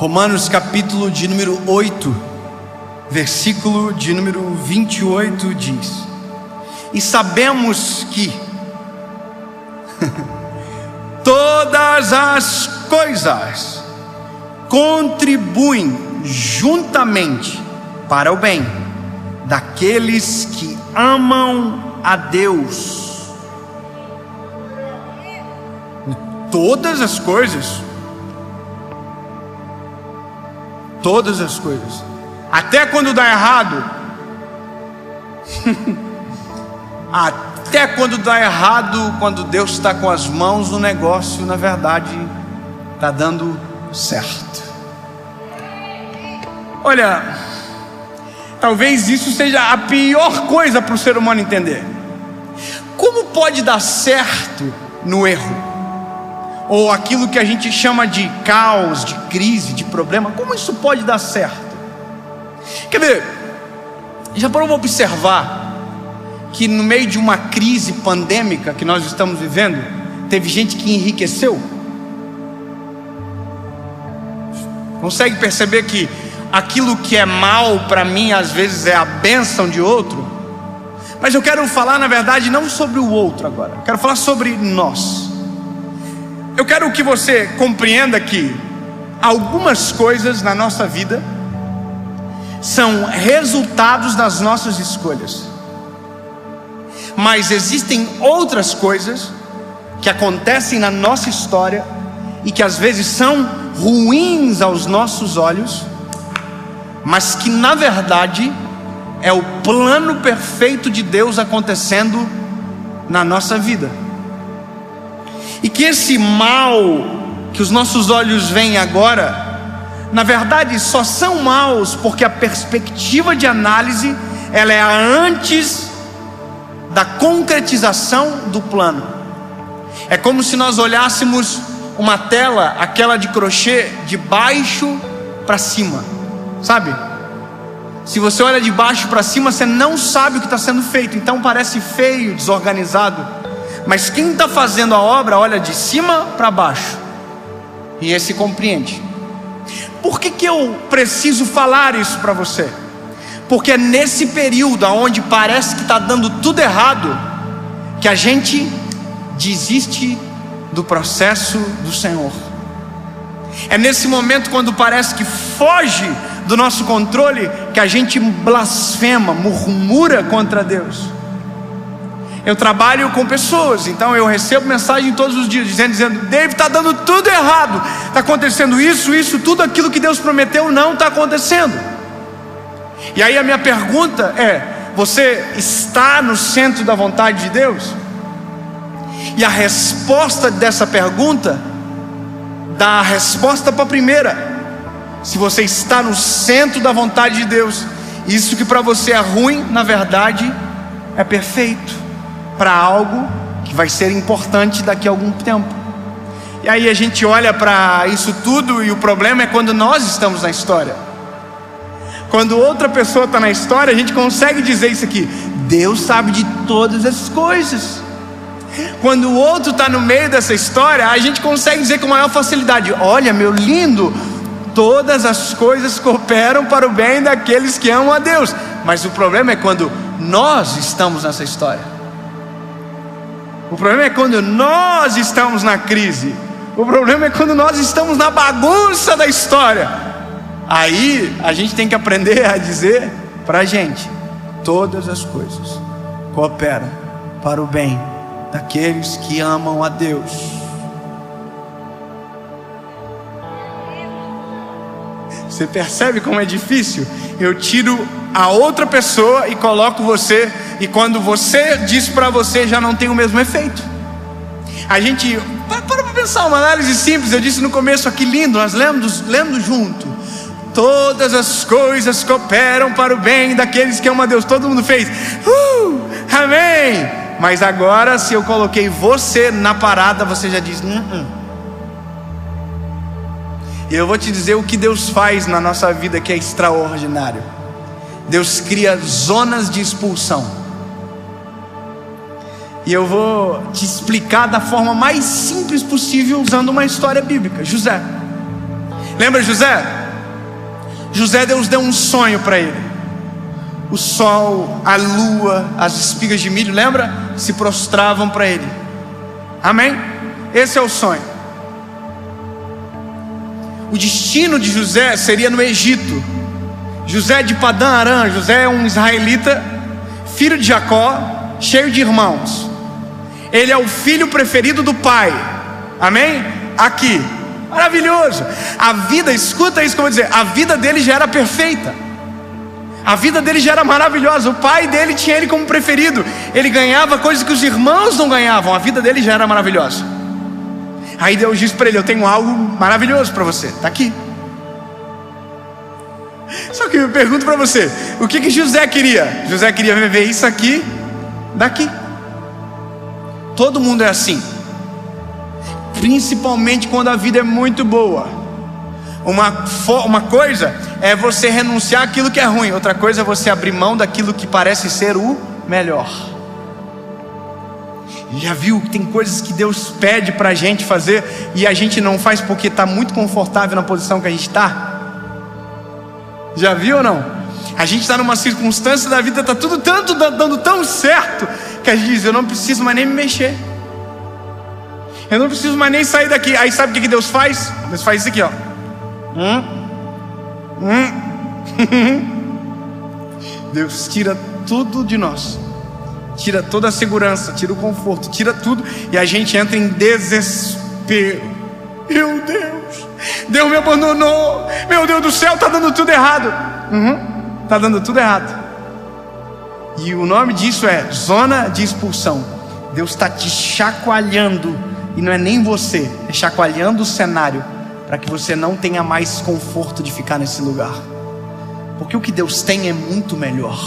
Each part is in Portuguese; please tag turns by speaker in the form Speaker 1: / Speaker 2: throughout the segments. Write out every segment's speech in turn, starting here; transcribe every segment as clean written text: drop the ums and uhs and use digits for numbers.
Speaker 1: Romanos capítulo de número 8, versículo de número 28 diz: e sabemos que todas as coisas contribuem juntamente para o bem daqueles que amam a Deus. Todas as coisas, até quando dá errado, até quando dá errado, quando Deus está com as mãos no negócio, na verdade está dando certo. Olha, talvez isso seja a pior coisa para o ser humano entender. Como pode dar certo no erro? Ou aquilo que a gente chama de caos, de crise, de problema, como isso pode dar certo? Quer ver, já parou para observar que no meio de uma crise pandêmica que nós estamos vivendo, teve gente que enriqueceu? Consegue perceber que aquilo que é mal para mim, às vezes é a bênção de outro? Mas eu quero falar, na verdade, não sobre o outro agora, eu quero falar sobre nós. Eu quero que você compreenda que algumas coisas na nossa vida são resultados das nossas escolhas, mas existem outras coisas que acontecem na nossa história e que às vezes são ruins aos nossos olhos, mas que na verdade é o plano perfeito de Deus acontecendo na nossa vida. E que esse mal que os nossos olhos veem agora, na verdade só são maus porque a perspectiva de análise, ela é a antes da concretização do plano. É como se nós olhássemos uma tela, aquela de crochê, de baixo para cima, sabe? Se você olha de baixo para cima, você não sabe o que está sendo feito, então parece feio, desorganizado. Mas quem está fazendo a obra olha de cima para baixo e esse compreende. Por que eu preciso falar isso para você? Porque é nesse período onde parece que está dando tudo errado que a gente desiste do processo do Senhor. É nesse momento, quando parece que foge do nosso controle, que a gente blasfema, murmura contra Deus. Eu trabalho com pessoas, então eu recebo mensagem todos os dias dizendo: David, está dando tudo errado, está acontecendo isso, tudo aquilo que Deus prometeu não está acontecendo. E aí a minha pergunta é: você está no centro da vontade de Deus? E a resposta dessa pergunta dá a resposta para a primeira. Se você está no centro da vontade de Deus, isso que para você é ruim, na verdade é perfeito para algo que vai ser importante daqui a algum tempo. E aí a gente olha para isso tudo, e o problema é quando nós estamos na história. Quando outra pessoa está na história, a gente consegue dizer isso aqui: Deus sabe de todas as coisas. Quando o outro está no meio dessa história, a gente consegue dizer com maior facilidade: olha, meu lindo, todas as coisas cooperam para o bem daqueles que amam a Deus. Mas o problema é quando nós estamos nessa história. O problema é quando nós estamos na crise. O problema é quando nós estamos na bagunça da história. Aí a gente tem que aprender a dizer para a gente: todas as coisas cooperam para o bem daqueles que amam a Deus. Você percebe como é difícil? Eu tiro a outra pessoa e coloco você, e quando você diz para você, já não tem o mesmo efeito. A gente para pensar, uma análise simples. Eu disse no começo aqui, lindo, nós lendo junto: todas as coisas cooperam para o bem daqueles que amam a Deus. Todo mundo fez amém. Mas agora, se eu coloquei você na parada, você já diz E eu vou te dizer o que Deus faz na nossa vida, que é extraordinário. Deus cria zonas de expulsão. E eu vou te explicar da forma mais simples possível, usando uma história bíblica. José. Lembra José? José, Deus deu um sonho para ele. O sol, a lua, as espigas de milho, lembra? Se prostravam para ele. Amém? Esse é o sonho. O destino de José seria no Egito. José de Padã Arã. José é um israelita, filho de Jacó, cheio de irmãos. Ele é o filho preferido do pai. Amém? Aqui, maravilhoso. A vida, escuta isso que eu vou dizer, a vida dele já era perfeita. A vida dele já era maravilhosa. O pai dele tinha ele como preferido. Ele ganhava coisas que os irmãos não ganhavam. A vida dele já era maravilhosa. Aí Deus disse para ele: eu tenho algo maravilhoso para você, está aqui. Só que eu pergunto para você, o que José queria? José queria viver isso aqui, daqui. Todo mundo é assim, principalmente quando a vida é muito boa. Uma coisa é você renunciar àquilo que é ruim, outra coisa é você abrir mão daquilo que parece ser o melhor. Já viu que tem coisas que Deus pede para a gente fazer e a gente não faz porque está muito confortável na posição que a gente está? Já viu ou não? A gente está numa circunstância da vida, está tudo dando tão certo, que a gente diz: eu não preciso mais nem me mexer, eu não preciso mais nem sair daqui. Aí sabe o que Deus faz? Deus faz isso aqui, ó. Deus tira tudo de nós, tira toda a segurança, tira o conforto, tira tudo, e a gente entra em desespero. Meu Deus, Deus me abandonou, meu Deus do céu, está dando tudo errado. Está dando tudo errado. E o nome disso é zona de expulsão. Deus está te chacoalhando, e não é nem você, é chacoalhando o cenário, para que você não tenha mais conforto de ficar nesse lugar, porque o que Deus tem é muito melhor.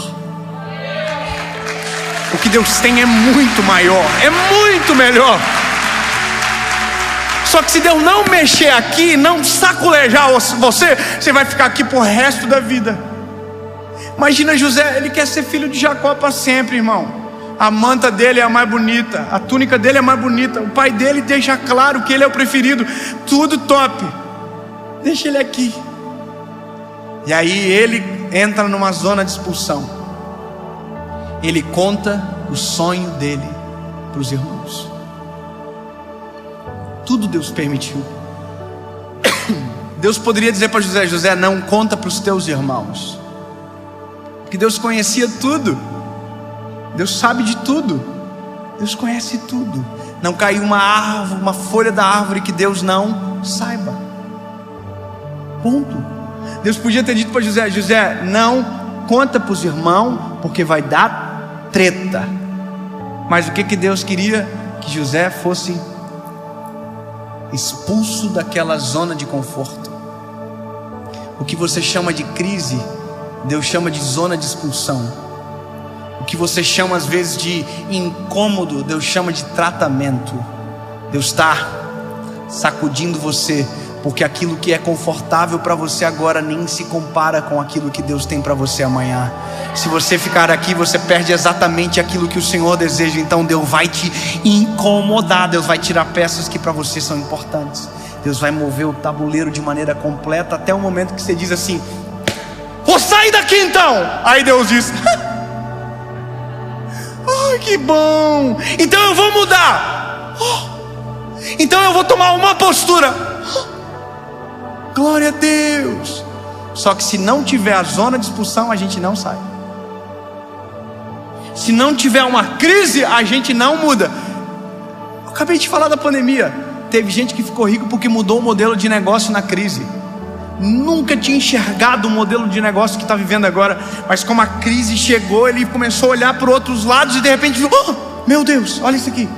Speaker 1: O que Deus tem é muito maior, é muito melhor. Só que se Deus não mexer aqui, não saculejar você, você vai ficar aqui pro resto da vida. Imagina José, ele quer ser filho de Jacó para sempre, irmão. A manta dele é a mais bonita, a túnica dele é a mais bonita, o pai dele deixa claro que ele é o preferido, tudo top. Deixa ele aqui. E aí ele entra numa zona de expulsão. Ele conta o sonho dele para os irmãos. Tudo Deus permitiu. Deus poderia dizer para José: José, não conta para os teus irmãos, porque Deus conhecia tudo. Deus sabe de tudo. Deus conhece tudo. Não caiu uma folha da árvore que Deus não saiba. Ponto. Deus podia ter dito para José: José, não conta para os irmãos, porque vai dar treta. Mas o que Deus queria? Que José fosse expulso daquela zona de conforto. O que você chama de crise, Deus chama de zona de expulsão. O que você chama às vezes de incômodo, Deus chama de tratamento. Deus está sacudindo você, porque aquilo que é confortável para você agora nem se compara com aquilo que Deus tem para você amanhã. Se você ficar aqui, você perde exatamente aquilo que o Senhor deseja. Então Deus vai te incomodar, Deus vai tirar peças que para você são importantes. Deus vai mover o tabuleiro de maneira completa, até o momento que você diz assim: vou sair daqui então. Aí Deus diz: ai, que bom, então eu vou mudar. Então eu vou tomar uma postura. Glória a Deus. Só que se não tiver a zona de expulsão, a gente não sai. Se não tiver uma crise, a gente não muda. Eu acabei de falar da pandemia. Teve gente que ficou rico porque mudou o modelo de negócio na crise. Nunca tinha enxergado o modelo de negócio que está vivendo agora, mas como a crise chegou, ele começou a olhar para outros lados e de repente viu: oh, meu Deus, olha isso aqui.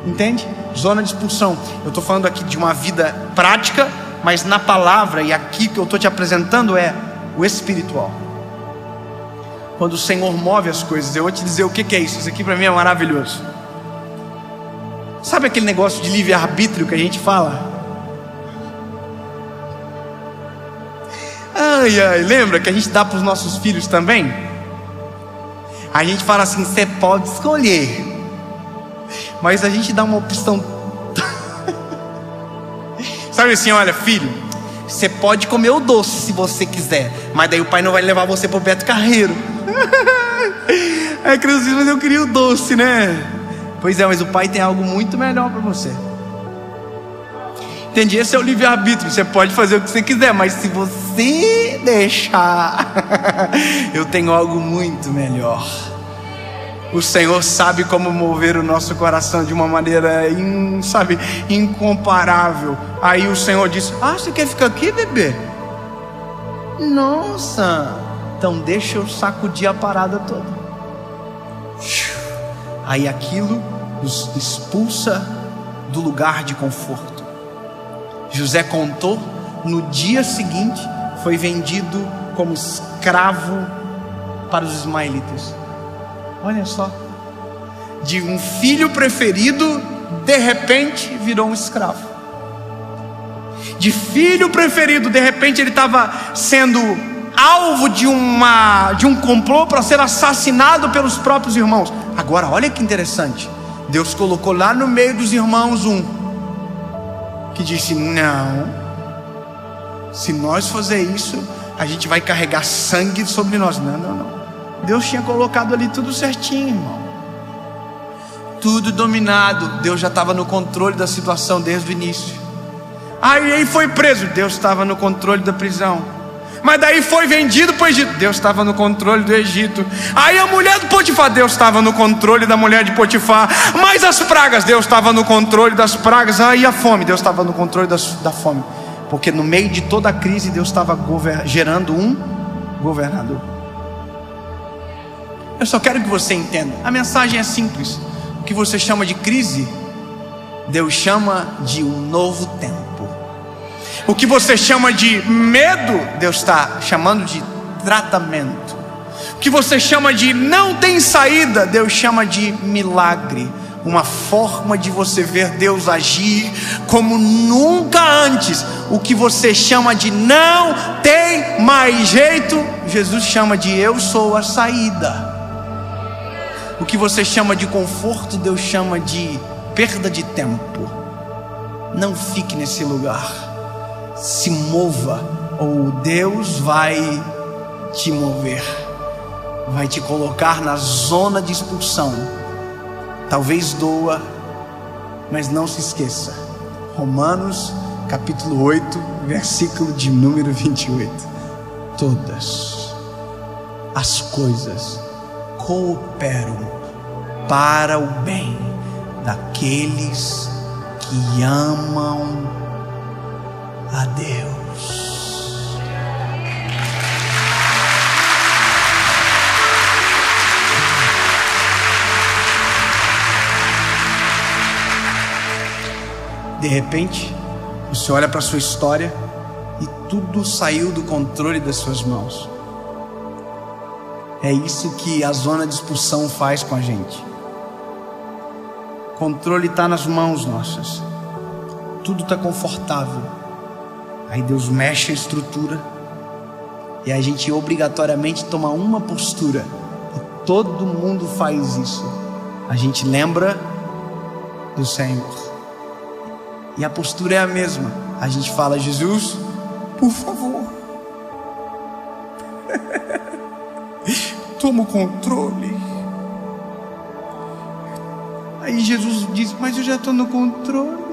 Speaker 1: Entende? Zona de expulsão. Eu estou falando aqui de uma vida prática, mas na palavra, e aqui que eu estou te apresentando é o espiritual. Quando o Senhor move as coisas, eu vou te dizer o que é isso. Isso aqui para mim é maravilhoso. Sabe aquele negócio de livre-arbítrio que a gente fala? Ai, ai, lembra que a gente dá para os nossos filhos também? A gente fala assim: você pode escolher, mas a gente dá uma opção. Sabe assim: olha filho, você pode comer o doce se você quiser, mas daí o pai não vai levar você pro Beto Carreiro. É, criança, mas eu queria o doce, né? Pois é, mas o pai tem algo muito melhor para você. Entendi, esse é o livre-arbítrio. Você pode fazer o que você quiser, mas se você deixar, eu tenho algo muito melhor. O Senhor sabe como mover o nosso coração de uma maneira, incomparável. Aí o Senhor disse: você quer ficar aqui, bebê? Nossa, então deixa eu sacudir a parada toda. Aí aquilo nos expulsa do lugar de conforto. José contou, no dia seguinte foi vendido como escravo para os ismaelitas. Olha só, de um filho preferido, de repente virou um escravo. De filho preferido, de repente ele estava sendo alvo de um complô para ser assassinado pelos próprios irmãos. Agora olha que interessante, Deus colocou lá no meio dos irmãos um que disse: não, se nós fazer isso, a gente vai carregar sangue sobre nós. Não. Deus tinha colocado ali tudo certinho, irmão. Tudo dominado. Deus já estava no controle da situação desde o início. Aí foi preso. Deus estava no controle da prisão. Mas daí foi vendido para o Egito. Deus estava no controle do Egito. Aí a mulher do Potifar, Deus estava no controle da mulher de Potifar. Mas as pragas, Deus estava no controle das pragas. Aí a fome, Deus estava no controle da fome. Porque no meio de toda a crise, Deus estava gerando um governador. Eu só quero que você entenda, a mensagem é simples. O que você chama de crise, Deus chama de um novo tempo. O que você chama de medo, Deus está chamando de tratamento. O que você chama de não tem saída, Deus chama de milagre. Uma forma de você ver Deus agir como nunca antes. O que você chama de não tem mais jeito, Jesus chama de eu sou a saída. O que você chama de conforto, Deus chama de perda de tempo. Não fique nesse lugar. Se mova, ou Deus vai te mover. Vai te colocar na zona de expulsão. Talvez doa, mas não se esqueça. Romanos capítulo 8, versículo de número 28. Todas as coisas cooperam para o bem daqueles que amam a Deus. De repente, você olha para a sua história e tudo saiu do controle das suas mãos. É isso que a zona de expulsão faz com a gente. O controle está nas mãos nossas. Tudo está confortável. Aí Deus mexe a estrutura e a gente obrigatoriamente toma uma postura. E todo mundo faz isso. A gente lembra do Senhor. E a postura é a mesma. A gente fala: Jesus, por favor, toma o controle. Aí Jesus diz: mas eu já estou no controle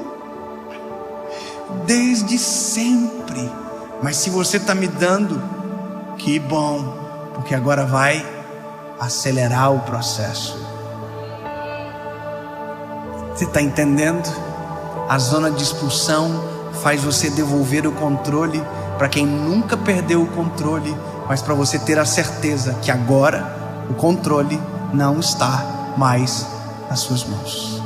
Speaker 1: desde sempre. Mas se você está me dando, que bom, porque agora vai acelerar o processo. Você está entendendo? A zona de expulsão faz você devolver o controle para quem nunca perdeu o controle, mas para você ter a certeza que agora o controle não está mais nas suas mãos.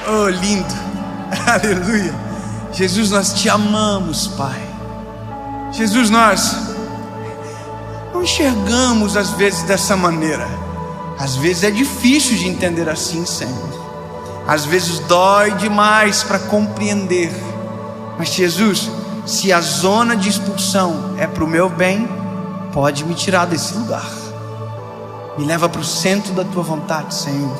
Speaker 1: Oh, lindo, aleluia. Jesus, nós te amamos, Pai. Jesus, nós não enxergamos às vezes dessa maneira. Às vezes é difícil de entender assim, Senhor. Às vezes dói demais para compreender. Mas Jesus, se a zona de expulsão é para o meu bem, pode me tirar desse lugar. Me leva para o centro da tua vontade, Senhor,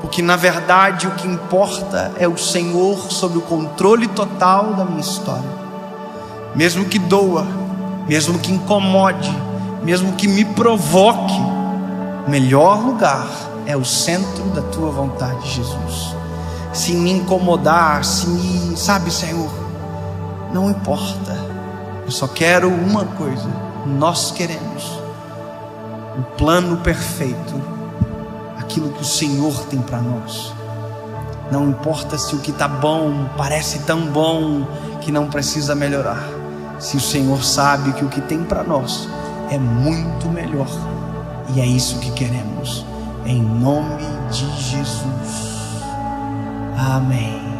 Speaker 1: porque na verdade o que importa é o Senhor sob o controle total da minha história. Mesmo que doa, mesmo que incomode, mesmo que me provoque, o melhor lugar é o centro da tua vontade, Jesus. Se me incomodar, sabe, Senhor, não importa. Eu só quero uma coisa: nós queremos o plano perfeito, aquilo que o Senhor tem para nós. Não importa se o que está bom parece tão bom que não precisa melhorar, se o Senhor sabe que o que tem para nós é muito melhor, e é isso que queremos, em nome de Jesus. Amém.